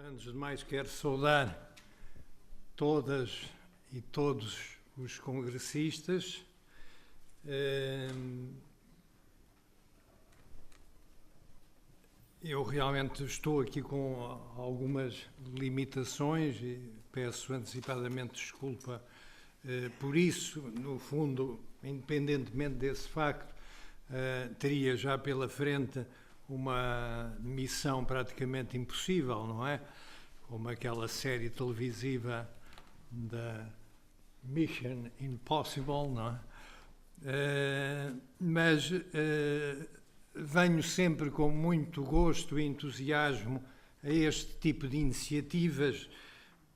Antes de mais, quero saudar todas e todos os congressistas. Eu realmente estou aqui com algumas limitações e peço antecipadamente desculpa por isso. No fundo, independentemente desse facto, teria já pela frente uma missão praticamente impossível, não é? Como aquela série televisiva da Mission Impossible, não é? Mas venho sempre com muito gosto e entusiasmo a este tipo de iniciativas,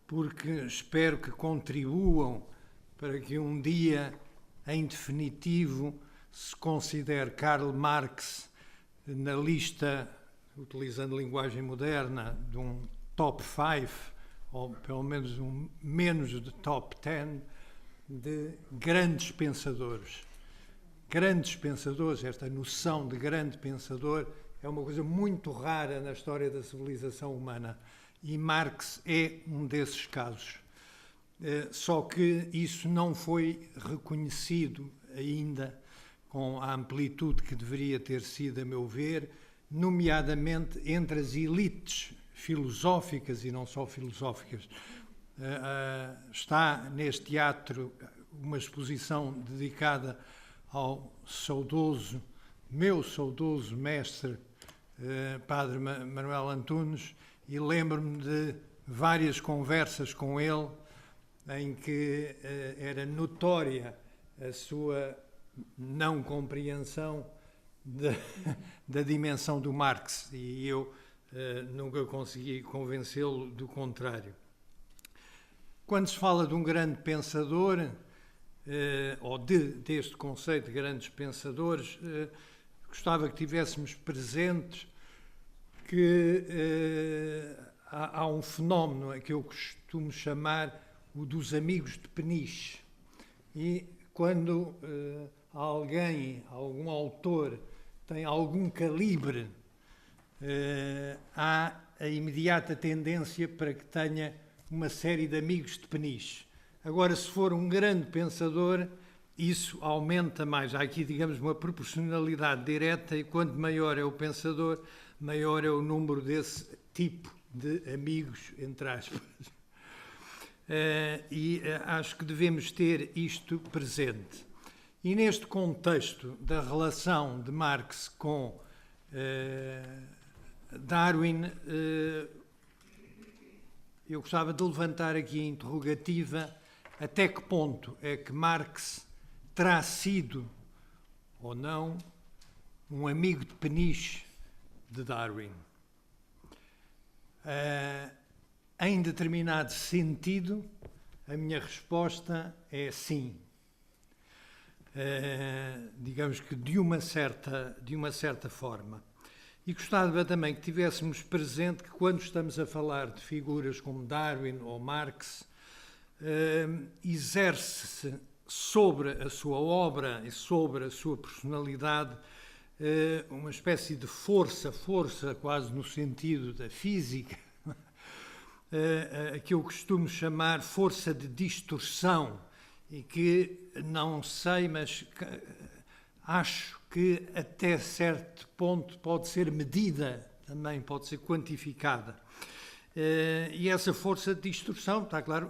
porque espero que contribuam para que um dia, em definitivo, se considere Karl Marx na lista, utilizando linguagem moderna, de um top 5, ou pelo menos um menos de top 10, de grandes pensadores. Grandes pensadores, esta noção de grande pensador é uma coisa muito rara na história da civilização humana e Marx é um desses casos. Só que isso não foi reconhecido ainda com a amplitude que deveria ter sido, a meu ver, nomeadamente entre as elites filosóficas e não só filosóficas. Está neste teatro uma exposição dedicada ao meu saudoso mestre, Padre Manuel Antunes, e lembro-me de várias conversas com ele em que era notória a sua não compreensão da dimensão do Marx, e eu nunca consegui convencê-lo do contrário. Quando se fala de um grande pensador, ou deste conceito de grandes pensadores, gostava que tivéssemos presentes que há um fenómeno que eu costumo chamar o dos amigos de Peniche. E quando algum autor tem algum calibre, há a imediata tendência para que tenha uma série de amigos de Peniche. Agora, se for um grande pensador, isso aumenta mais. Há aqui, digamos, uma proporcionalidade direta e quanto maior é o pensador, maior é o número desse tipo de amigos, entre aspas. E acho que devemos ter isto presente. E neste contexto da relação de Marx com Darwin, eu gostava de levantar aqui a interrogativa: até que ponto é que Marx terá sido, ou não, um amigo de Peniche de Darwin? Em determinado sentido, a minha resposta é sim. Digamos que de uma certa forma. E gostava também que tivéssemos presente que quando estamos a falar de figuras como Darwin ou Marx, exerce-se sobre a sua obra e sobre a sua personalidade uma espécie de força quase no sentido da física, que eu costumo chamar força de distorção, e que não sei, mas acho que até certo ponto pode ser medida, também pode ser quantificada. E essa força de distorção, está claro,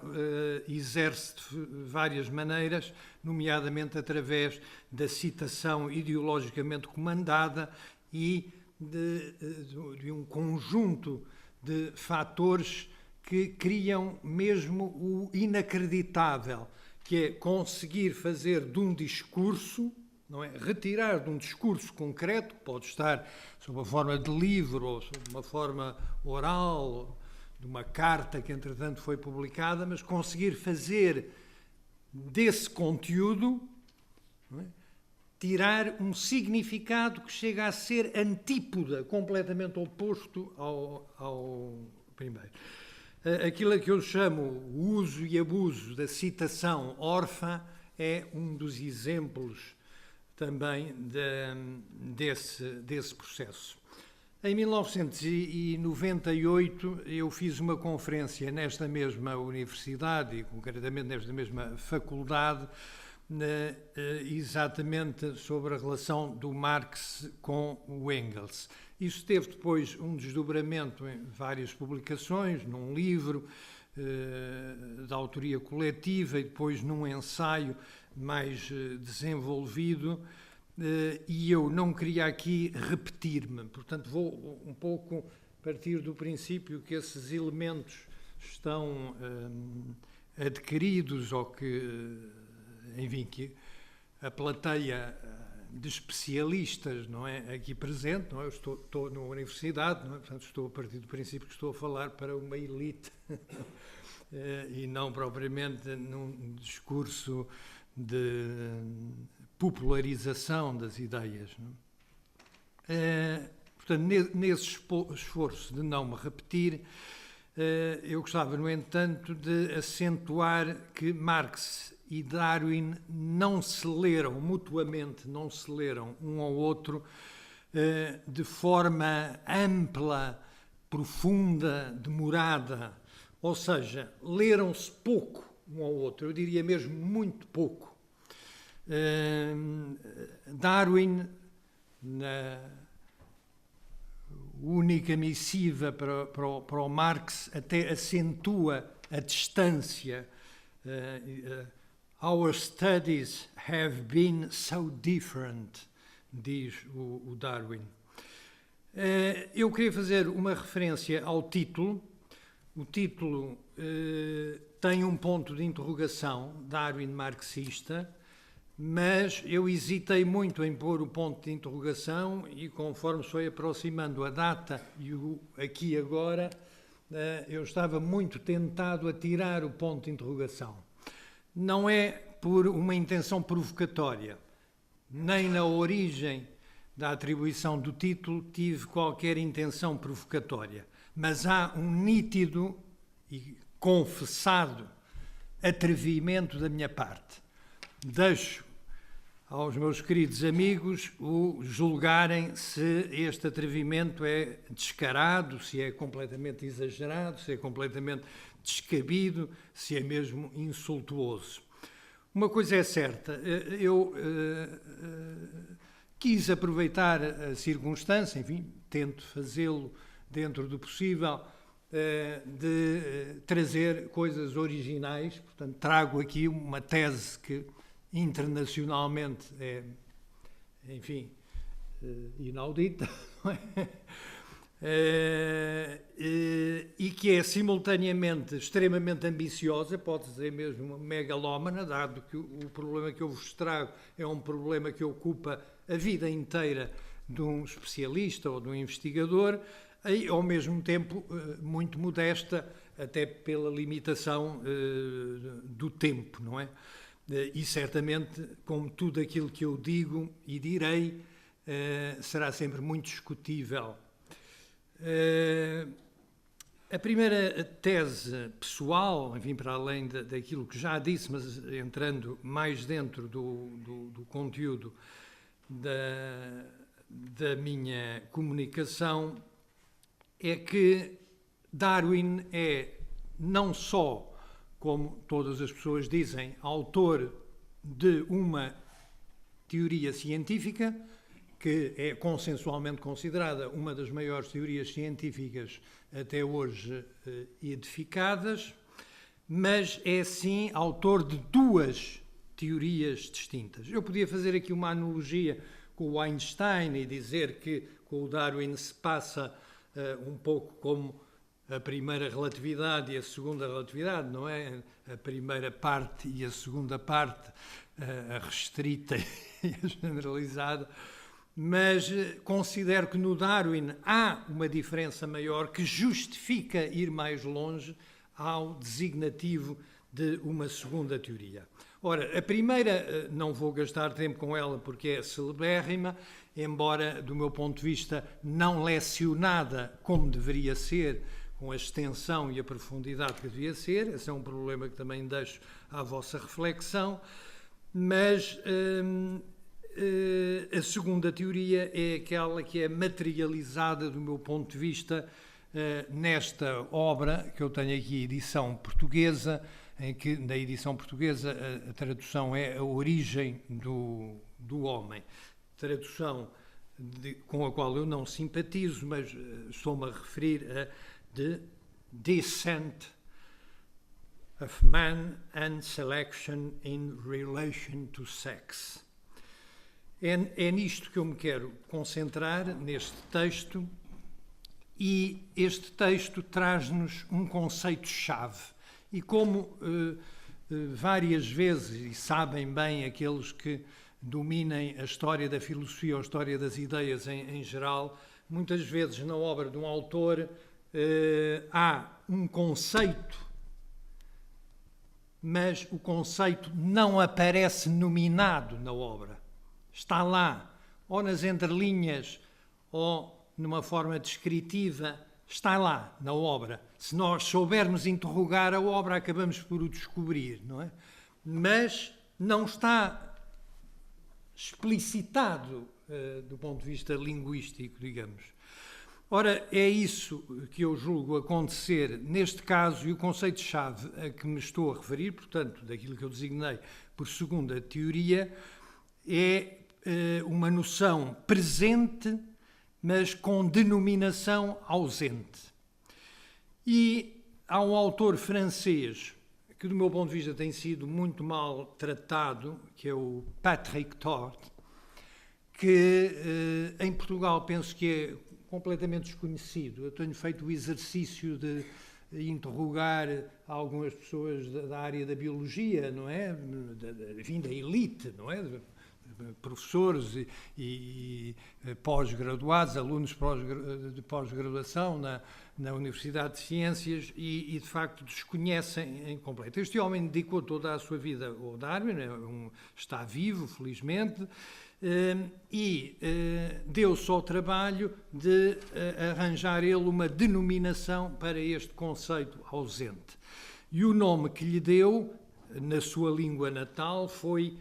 exerce de várias maneiras, nomeadamente através da citação ideologicamente comandada e de um conjunto de fatores que criam mesmo o inacreditável, que é conseguir fazer de um discurso, não é? Retirar de um discurso concreto, que pode estar sob a forma de livro ou sob uma forma oral, de uma carta que entretanto foi publicada, mas conseguir fazer desse conteúdo, não é? Tirar um significado que chega a ser antípoda, completamente oposto ao primeiro. Aquilo a que eu chamo o uso e abuso da citação órfã é um dos exemplos também desse processo. Em 1998 eu fiz uma conferência nesta mesma universidade e concretamente nesta mesma faculdade, exatamente sobre a relação do Marx com o Engels. Isso teve depois um desdobramento em várias publicações, num livro de autoria coletiva e depois num ensaio mais desenvolvido, e eu não queria aqui repetir-me, portanto vou um pouco partir do princípio que esses elementos estão adquiridos ou que, enfim, que a plateia de especialistas, não é, aqui presente, não é? Eu estou na universidade, não é? Portanto estou a partir do princípio que estou a falar para uma elite e não propriamente num discurso de popularização das ideias. Não é? Portanto, nesse esforço de não me repetir, eu gostava, no entanto, de acentuar que Marx e Darwin não se leram mutuamente, não se leram um ao outro de forma ampla, profunda, demorada, ou seja, leram-se pouco um ao outro, eu diria mesmo muito pouco. Darwin, na única missiva para o Marx, até acentua a distância. Our studies have been so different, diz o Darwin. Eu queria fazer uma referência ao título. O título tem um ponto de interrogação, Darwin marxista, mas eu hesitei muito em pôr o ponto de interrogação e, conforme se foi aproximando a data e o aqui e agora, eu estava muito tentado a tirar o ponto de interrogação. Não é por uma intenção provocatória, nem na origem da atribuição do título tive qualquer intenção provocatória, mas há um nítido e confessado atrevimento da minha parte. Deixo aos meus queridos amigos o julgarem se este atrevimento é descarado, se é completamente exagerado, se é completamente descabido, se é mesmo insultuoso. Uma coisa é certa, eu quis aproveitar a circunstância, enfim, tento fazê-lo dentro do possível, de trazer coisas originais, portanto trago aqui uma tese que internacionalmente é, enfim, inaudita, não é? E que é simultaneamente extremamente ambiciosa, pode dizer mesmo megalómana, dado que o problema que eu vos trago é um problema que ocupa a vida inteira de um especialista ou de um investigador, e ao mesmo tempo muito modesta, até pela limitação do tempo, não é? E certamente, como tudo aquilo que eu digo e direi, será sempre muito discutível. A primeira tese pessoal, enfim, para além daquilo que já disse, mas entrando mais dentro do conteúdo da minha comunicação, é que Darwin é não só, como todas as pessoas dizem, autor de uma teoria científica, que é consensualmente considerada uma das maiores teorias científicas até hoje edificadas, mas é sim autor de duas teorias distintas. Eu podia fazer aqui uma analogia com o Einstein e dizer que com o Darwin se passa um pouco como a primeira relatividade e a segunda relatividade, não é? A primeira parte e a segunda parte, a restrita e a generalizada, mas considero que no Darwin há uma diferença maior que justifica ir mais longe ao designativo de uma segunda teoria. Ora, a primeira, não vou gastar tempo com ela porque é celebérrima, embora, do meu ponto de vista, não lecionada como deveria ser, com a extensão e a profundidade que devia ser. Esse é um problema que também deixo à vossa reflexão, mas a segunda teoria é aquela que é materializada, do meu ponto de vista, nesta obra que eu tenho aqui, edição portuguesa, em que na edição portuguesa a tradução é A Origem do Homem. Tradução com a qual eu não simpatizo, mas estou-me a referir a The Descent of Man and Selection in Relation to Sex. É nisto que eu me quero concentrar, neste texto, e este texto traz-nos um conceito-chave. E como várias vezes, e sabem bem aqueles que dominem a história da filosofia ou a história das ideias em geral, muitas vezes na obra de um autor há um conceito, mas o conceito não aparece nominado na obra. Está lá, ou nas entrelinhas, ou numa forma descritiva, está lá na obra. Se nós soubermos interrogar a obra, acabamos por o descobrir, não é? Mas não está explicitado do ponto de vista linguístico, digamos. Ora, é isso que eu julgo acontecer neste caso, e o conceito-chave a que me estou a referir, portanto, daquilo que eu designei por segunda teoria, é uma noção presente, mas com denominação ausente. E há um autor francês que, do meu ponto de vista, tem sido muito mal tratado, que é o Patrick Thort, que em Portugal penso que é completamente desconhecido. Eu tenho feito o exercício de interrogar algumas pessoas da área da biologia, não é? Enfim, da elite, não é? Professores e pós-graduados, alunos de pós-graduação na Universidade de Ciências e, de facto, desconhecem em completo. Este homem dedicou toda a sua vida ao Darwin, está vivo, felizmente, e deu-se ao trabalho de arranjar ele uma denominação para este conceito ausente. E o nome que lhe deu, na sua língua natal, foi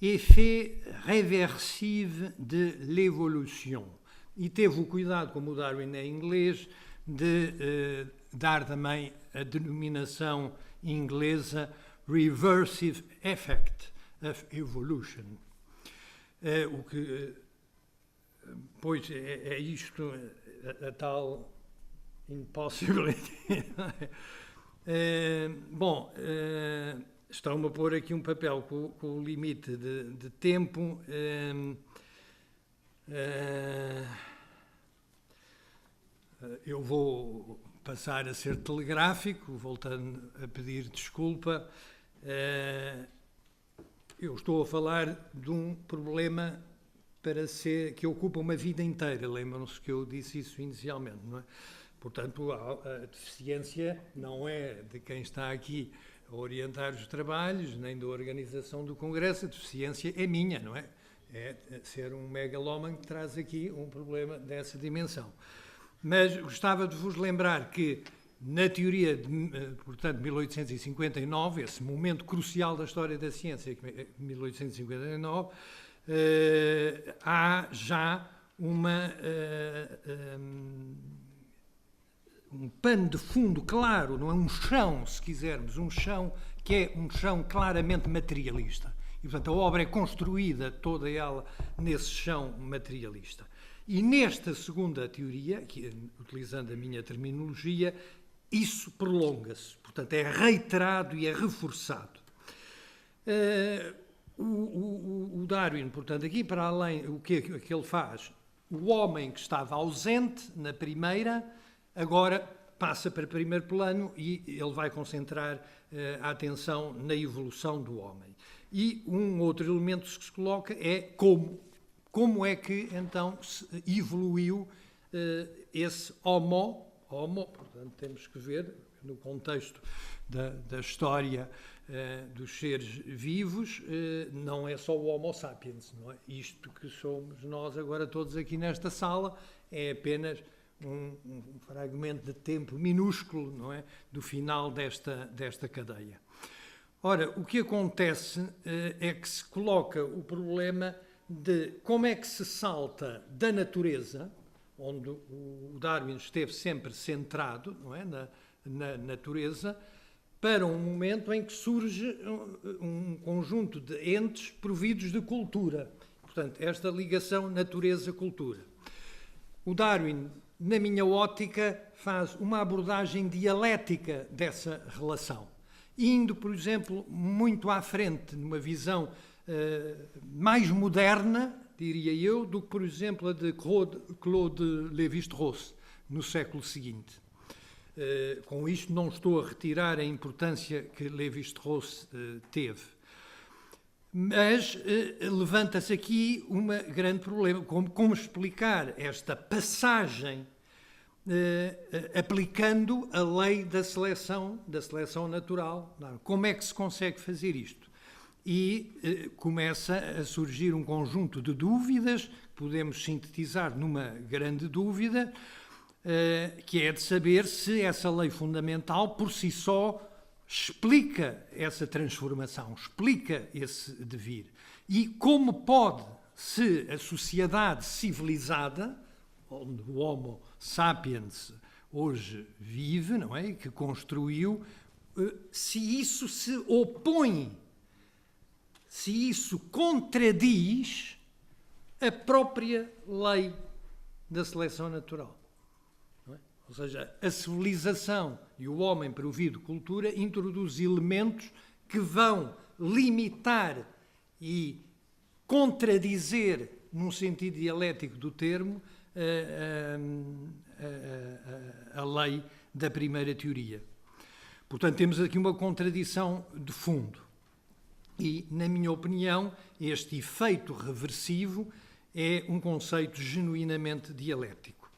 Effet réversible de l'évolution. E teve o cuidado, como o Darwin é inglês, de dar também a denominação inglesa Reversive Effect of Evolution. O que, pois, é isto, a tal impossibility. Bom, estão-me a pôr aqui um papel com o limite de tempo. Eu vou passar a ser telegráfico, voltando a pedir desculpa. Eu estou a falar de um problema que ocupa uma vida inteira. Lembram-se que eu disse isso inicialmente, não é? Portanto, a deficiência não é de quem está aqui a orientar os trabalhos, nem da organização do Congresso. A deficiência é minha, não é? É ser um megalómano que traz aqui um problema dessa dimensão. Mas gostava de vos lembrar que, na teoria de, portanto, 1859, esse momento crucial da história da ciência, 1859, há já um pano de fundo claro, não é? Um chão, se quisermos, um chão que é um chão claramente materialista. E, portanto, a obra é construída toda ela nesse chão materialista. E nesta segunda teoria, que, utilizando a minha terminologia, isso prolonga-se. Portanto, é reiterado e é reforçado. O Darwin, portanto, aqui para além, o que ele faz? O homem que estava ausente na primeira, agora passa para primeiro plano e ele vai concentrar a atenção na evolução do homem. E um outro elemento que se coloca é como. Como é que, então, se evoluiu esse homo, portanto, temos que ver no contexto da história dos seres vivos, não é só o Homo sapiens, não é? Isto que somos nós agora todos aqui nesta sala é apenas um fragmento de tempo minúsculo, não é? Do final desta cadeia. Ora, o que acontece é que se coloca o problema de como é que se salta da natureza, onde o Darwin esteve sempre centrado, não é, na natureza, para um momento em que surge um conjunto de entes providos de cultura. Portanto, esta ligação natureza-cultura. O Darwin, na minha ótica, faz uma abordagem dialética dessa relação, indo, por exemplo, muito à frente, numa visão mais moderna, diria eu, do que, por exemplo, a de Claude Lévi-Strauss, no século seguinte. Com isto não estou a retirar a importância que Lévi-Strauss teve. Mas levanta-se aqui um grande problema, como explicar esta passagem aplicando a lei da seleção natural. Como é que se consegue fazer isto? E começa a surgir um conjunto de dúvidas, que podemos sintetizar numa grande dúvida, que é de saber se essa lei fundamental, por si só, explica essa transformação, explica esse devir. E como pode, se a sociedade civilizada, onde o Homo sapiens hoje vive, não é? Que construiu, se isso se opõe, se isso contradiz a própria lei da seleção natural. Não é? Ou seja, a civilização e o homem provido de cultura introduz elementos que vão limitar e contradizer, num sentido dialético do termo, a lei da primeira teoria. Portanto, temos aqui uma contradição de fundo. E, na minha opinião, este efeito reversivo é um conceito genuinamente dialético.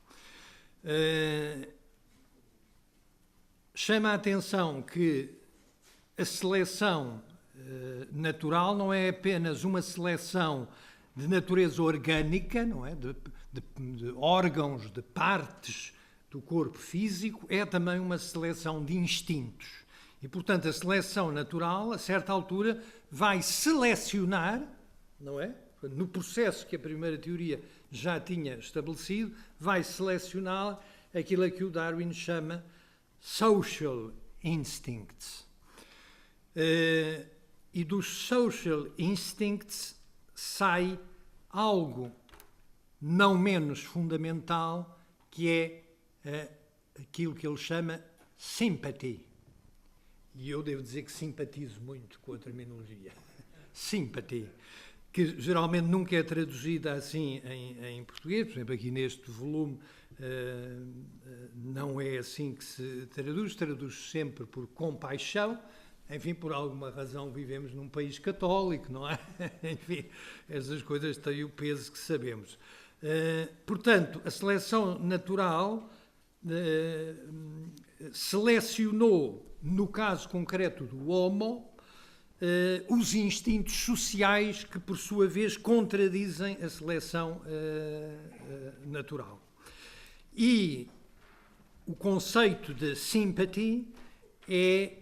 Chama a atenção que a seleção natural não é apenas uma seleção de natureza orgânica, não é? De órgãos, de partes do corpo físico, é também uma seleção de instintos. E, portanto, a seleção natural, a certa altura, vai selecionar, não é? No processo que a primeira teoria já tinha estabelecido, vai selecionar aquilo a que o Darwin chama social instincts. E dos social instincts sai algo não menos fundamental, que é aquilo que ele chama sympathy. E eu devo dizer que simpatizo muito com a terminologia. Sympathy, que geralmente nunca é traduzida assim em português. Por exemplo, aqui neste volume não é assim que se traduz sempre por compaixão. Enfim, por alguma razão vivemos num país católico, não é? Enfim, essas coisas têm o peso que sabemos. Portanto, a seleção natural selecionou, no caso concreto do Homo, os instintos sociais que, por sua vez, contradizem a seleção natural. E o conceito de sympathy é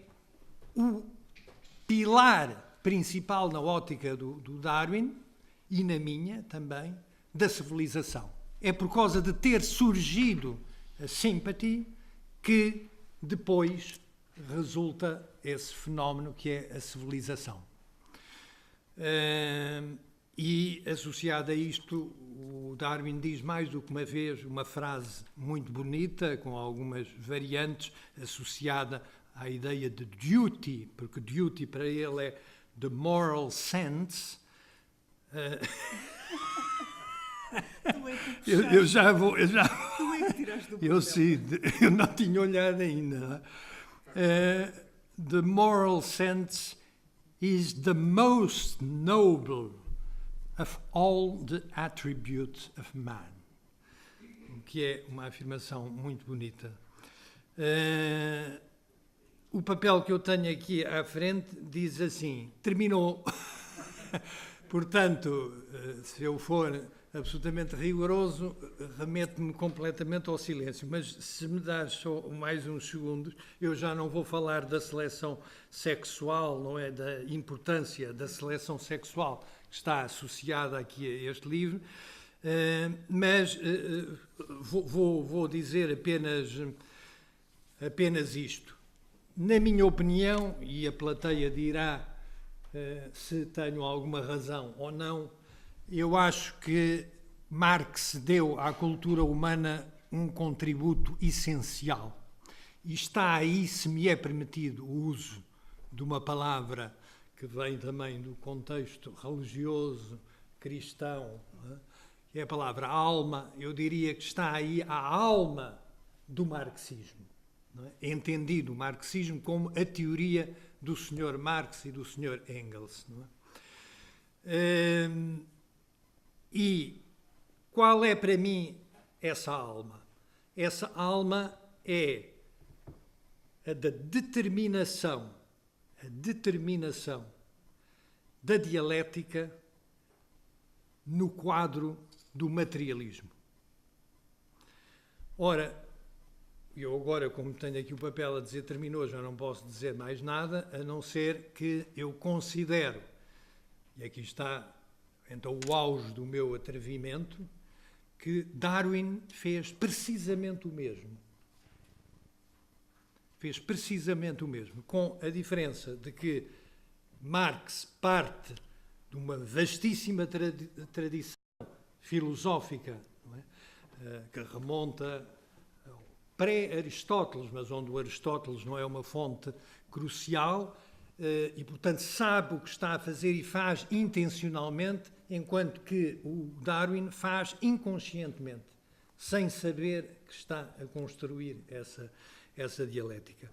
o pilar principal na ótica do Darwin, e na minha também, da civilização. É por causa de ter surgido a sympathy que depois resulta esse fenómeno que é a civilização. E associado a isto, o Darwin diz mais do que uma vez uma frase muito bonita, com algumas variantes, associada à ideia de duty, porque duty para ele é the moral sense. Eu já vou. Tu é que tiraste do papel. Eu sim, eu não tinha olhado ainda. The moral sense is the most noble of all the attributes of man. Que é uma afirmação muito bonita. O papel que eu tenho aqui à frente diz assim: terminou. Portanto, se eu for absolutamente rigoroso, remete-me completamente ao silêncio. Mas se me dar só mais uns segundos, eu já não vou falar da seleção sexual, não é? Da importância da seleção sexual está associada aqui a este livro, mas vou dizer apenas isto. Na minha opinião, e a plateia dirá se tenho alguma razão ou não, eu acho que Marx deu à cultura humana um contributo essencial. E está aí, se me é permitido o uso de uma palavra que vem também do contexto religioso, cristão, que é a palavra alma, eu diria que está aí a alma do marxismo. Não é? Entendido o marxismo como a teoria do Sr. Marx e do Sr. Engels. Não é? E qual é para mim essa alma? Essa alma é a da determinação da dialética no quadro do materialismo. Ora, eu agora, como tenho aqui o papel a dizer terminou, já não posso dizer mais nada, a não ser que eu considero, e aqui está então o auge do meu atrevimento, que Darwin fez precisamente o mesmo. Fez precisamente o mesmo, com a diferença de que Marx parte de uma vastíssima tradição filosófica, não é? Que remonta ao pré-Aristóteles, mas onde o Aristóteles não é uma fonte crucial e, portanto, sabe o que está a fazer e faz intencionalmente, enquanto que o Darwin faz inconscientemente, sem saber que está a construir essa dialética.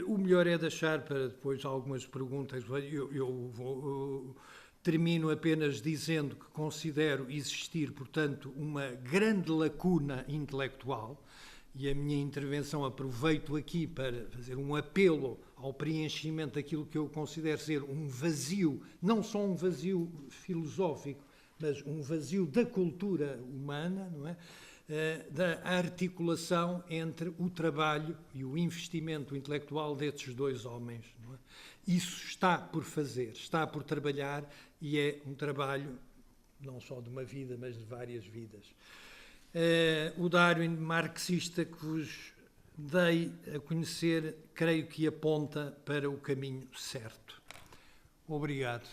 O melhor é deixar para depois algumas perguntas. Eu termino apenas dizendo que considero existir, portanto, uma grande lacuna intelectual, e a minha intervenção aproveito aqui para fazer um apelo ao preenchimento daquilo que eu considero ser um vazio, não só um vazio filosófico, mas um vazio da cultura humana, não é? Da articulação entre o trabalho e o investimento intelectual destes dois homens. Não é? Isso está por fazer, está por trabalhar, e é um trabalho não só de uma vida, mas de várias vidas. O Darwin marxista que vos dei a conhecer, creio que aponta para o caminho certo. Obrigado.